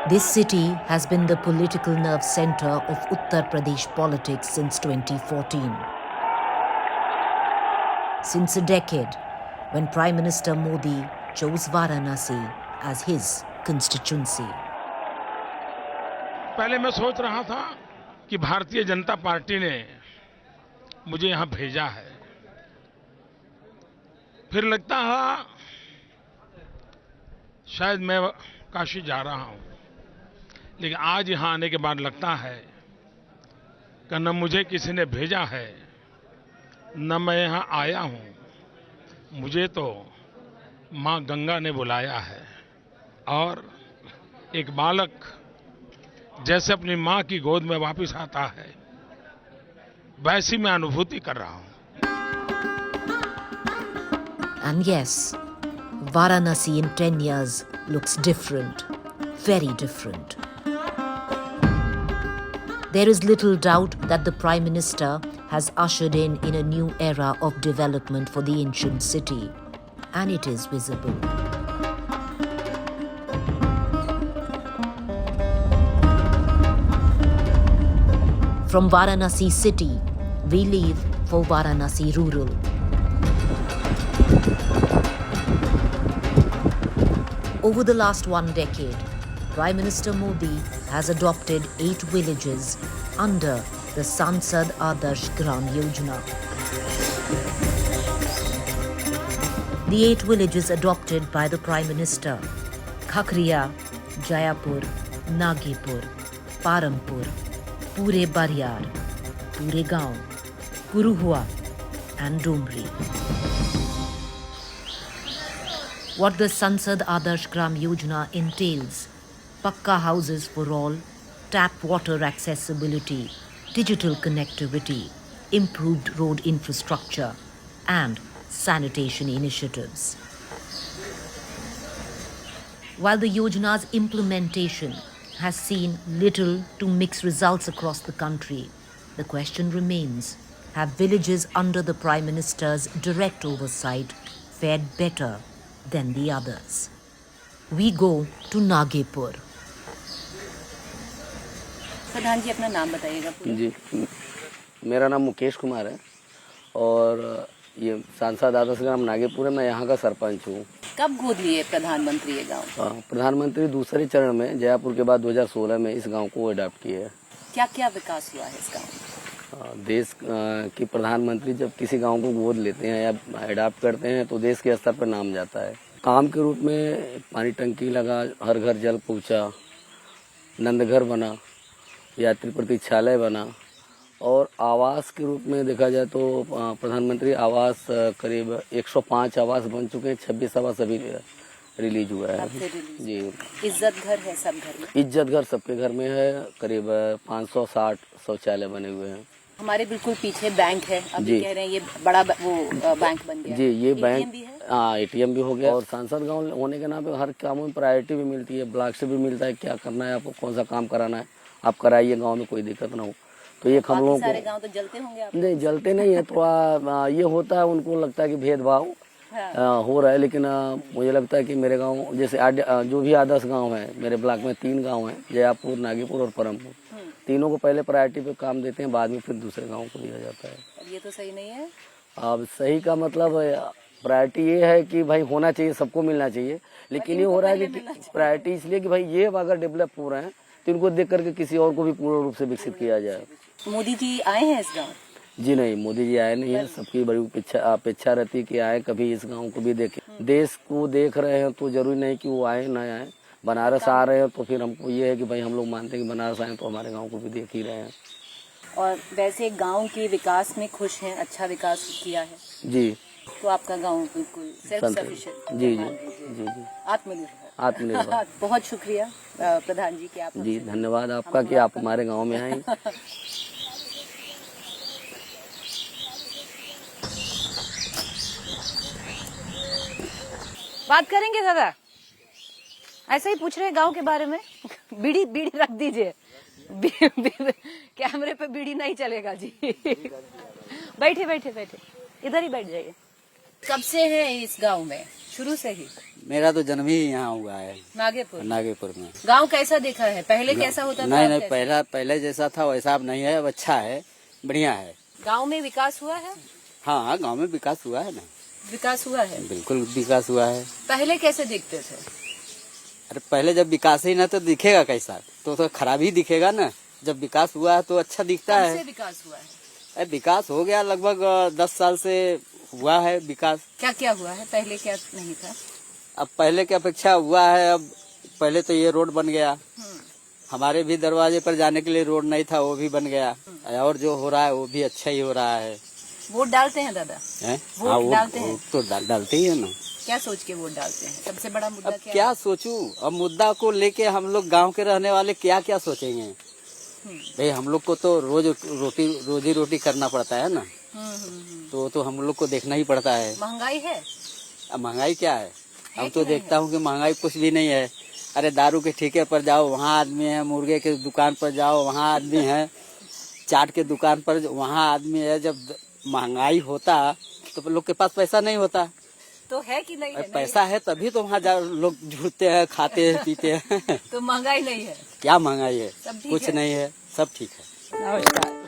This city has been the political nerve center of Uttar Pradesh politics since 2014. Since a decade, when Prime Minister Modi chose Varanasi as his constituency. पहले मैं सोच रहा था कि Bharatiya Janata party ने मुझे यहां भेजा है। फिर लगता है शायद मैं काशी जा रहा हूं, लेकिन आज यहां आने के बाद लगता है कि न मुझे किसी ने भेजा है, न मैं यहां आया हूं। मुझे तो मां गंगा ने बुलाया है और एक बालक जैसे अपनी मां की गोद में वापस आता है, वैसी मैं अनुभूति कर रहा हूं। And yes, Varanasi in 10 years looks different, very different. There is little doubt that the Prime Minister has ushered in a new era of development for the ancient city, and it is visible. From Varanasi city, we leave for Varanasi rural. Over the last 1 decade, Prime Minister Modi has adopted 8 villages under the Sansad Adarsh Gram Yojana. The 8 villages adopted by the Prime Minister: Khakriya, Jayapur, Nagipur, Parampur, Pure Baryar, Pure Gaon, Kuruhua and Dumri. What the Sansad Adarsh Gram Yojana entails: pakka houses for all, tap water accessibility, digital connectivity, improved road infrastructure, and sanitation initiatives. While the Yojana's implementation has seen little to mixed results across the country, the question remains: have villages under the Prime Minister's direct oversight fared better than the others? We go to Nagipur. प्रधान जी, अपना नाम बताइएगा पूरा। जी, मेरा नाम मुकेश कुमार है और ये सांसद आदर्श ग्राम नागेपुर है। मैं यहाँ का सरपंच हूँ। कब गोद लिए प्रधानमंत्री ये गांव? प्रधानमंत्री दूसरे चरण में जयपुर के बाद 2016 में इस गांव को अडॉप्ट किए है। क्या क्या विकास हुआ है इस गांव? देश की प्रधानमंत्री जब किसी गांव को गोद लेते हैं या अडॉप्ट करते हैं तो देश के स्तर पर नाम जाता है। काम के रूप में पानी टंकी लगा, हर घर जल पहुंचा, नंदघर बना, यात्री प्रतीक्षालय बना और आवास के रूप में देखा जाए तो प्रधानमंत्री आवास करीब 105 आवास बन चुके हैं। 26 आवास अभी रिलीज हुआ है। जी, इज्जत घर है सब घर में? इज्जत घर सबके घर में है। करीब 560 शौचालय बने हुए हैं। हमारे बिल्कुल पीछे बैंक है, अभी कह रहे हैं ये बड़ा वो बैंक बन गया। जी, ये बैंक भी है? ATM भी हो गया और सांसद गांव होने के नाम पे हर कामों में प्रायोरिटी भी मिलती है। ब्लॉक से भी मिलता है, क्या करना है आपको, कौन सा काम कराना है आप कराइए, गांव में कोई दिक्कत ना हो। तो ये हम लोगों सारे गांव तो जलते होंगे आप? नहीं, जलते नहीं है। थोड़ा ये होता है, उनको लगता है कि भेदभाव हो रहा है, लेकिन मुझे लगता है कि मेरे गांव जैसे जो भी आदर्श गांव है, मेरे ब्लॉक में 3 गांव हैं, जयापुर, नागीपुर और परमपुर। तीनों को पहले प्रायोरिटी पे काम देते हैं, बाद में फिर दूसरे गाँव को दिया जाता है। ये तो सही नहीं है। अब सही का मतलब प्रायोरिटी ये है कि भाई होना चाहिए, सबको मिलना चाहिए, लेकिन ये हो रहा है कि प्रायोरिटी इसलिए कि भाई ये अगर डेवलप हो रहे हैं तो इनको देख करके किसी और को भी पूर्ण रूप से विकसित किया जाए। मोदी जी आए हैं इस गांव? जी नहीं, मोदी जी आए नहीं है। सबकी बड़ी अपेक्षा रहती है कि आए, कभी इस गांव को भी देखें। देश को देख रहे हैं तो जरूरी नहीं कि वो आए ना आए। बनारस आ रहे हैं तो फिर हमको ये है कि भाई हम लोग मानते हैं कि बनारस आए तो हमारे गाँव को भी देख ही रहे हैं। और वैसे गाँव के विकास में खुश हैं? अच्छा विकास किया है? जी, तो आपका गाँव बिल्कुल सेल्फ सफिशिएंट? जी जी जी जी, आत्मनिर्भर। बहुत शुक्रिया प्रधान जी कि आप। जी, धन्यवाद आपका कि आप हमारे गांव में आए। बात करेंगे दादा, ऐसे ही पूछ रहे गांव के बारे में। बीड़ी बीड़ी रख दीजिए, कैमरे पे बीड़ी नहीं चलेगा जी। बैठे बैठे बैठे, इधर ही बैठ जाइए। कब से है इस गांव में? शुरू से ही? मेरा तो जन्म ही यहाँ हुआ है, नागेपुर। नागेपुर में। गांव कैसा देखा है? पहले कैसा होता था? नहीं अब नहीं, कैसा? पहले जैसा था वैसा अब नहीं है, अब अच्छा है, बढ़िया है। गांव में विकास हुआ है? हाँ, गांव में विकास हुआ है ना, विकास हुआ है। बिल्कुल विकास हुआ है। पहले कैसे देखते थे? अरे पहले जब विकास ही ना तो दिखेगा कैसा, तो खराब ही दिखेगा ना। जब विकास हुआ है तो अच्छा दिखता कब है। से विकास हुआ है? अरे विकास हो गया लगभग 10 साल से हुआ है विकास। क्या क्या हुआ है? पहले क्या नहीं था? अब पहले की अपेक्षा हुआ है। अब पहले तो ये रोड बन गया, हमारे भी दरवाजे पर जाने के लिए रोड नहीं था, वो भी बन गया। और जो हो रहा है वो भी अच्छा ही हो रहा है। वोट डालते हैं दादा? वोट हाँ, डालते हैं? वो तो डालते ही है ना। क्या सोच के वोट डालते हैं? सबसे बड़ा मुद्दा अब क्या क्या है? सोचूं, अब मुद्दा को लेके हम लोग गांव के रहने वाले क्या क्या सोचेंगे। भाई हम लोग को तो रोज रोजी रोटी करना पड़ता है ना, तो हम लोग को देखना ही पड़ता है। महंगाई है? अब महंगाई क्या है? अब कि तो नहीं देखता हूँ कि महंगाई कुछ भी नहीं है। अरे दारू के ठेके पर जाओ वहाँ आदमी है, मुर्गे के दुकान पर जाओ वहाँ आदमी है, चाट के दुकान पर वहाँ आदमी है। जब महंगाई होता तो लोग के पास पैसा नहीं होता। तो है कि नहीं है? पैसा है तभी तो वहाँ लोग जुड़ते हैं, खाते हैं, पीते हैं। तो महंगाई नहीं है? क्या महंगाई है? सब ठीक कुछ है? नहीं है, सब ठीक है। नमस्कार।